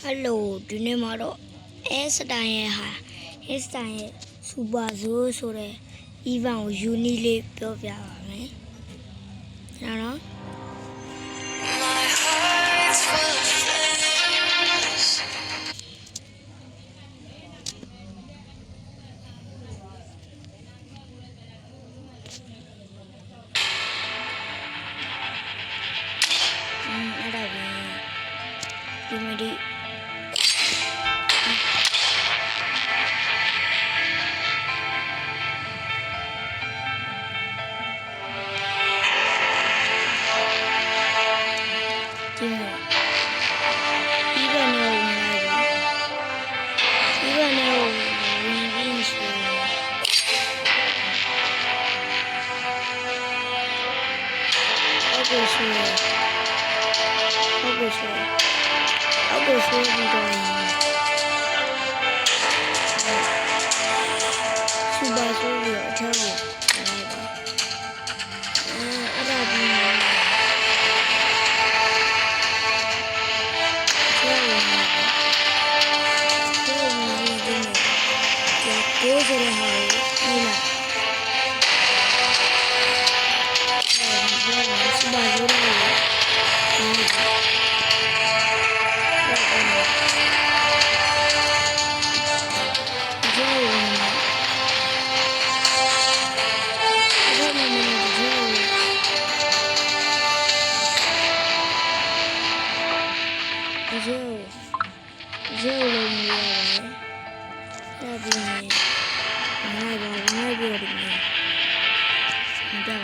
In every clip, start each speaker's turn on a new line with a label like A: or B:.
A: Hello ဒီနေ့မှာတော့ S တိုင်းရဲ့ဟာ S တိုင်းရဲ့ Super Zoo ဆိုတဲ့ event ကို unique လေးပြောပြပါမယ်။ကျွန်တော်အဲ့ဒါဒီမဒီဟုတ်ကဲ့ဆိုပြီးတော့စူပါဆိုပြီးတော့အချောင်းကိုလိုက်ပါအဲ့ဒါဒီကိုယ်စရဟာနေလာစူပါဆိုတော့Yo lo mira, está bien. No hay bien. Mira.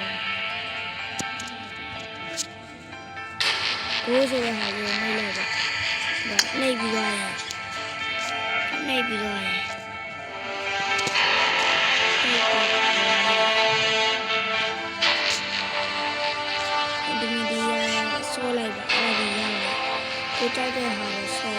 A: Cố rồi hả rồi mới lên được. Này bị rồi. Đừng đi xô lại vào đi ra. Cô cháu tôi hỏi xô.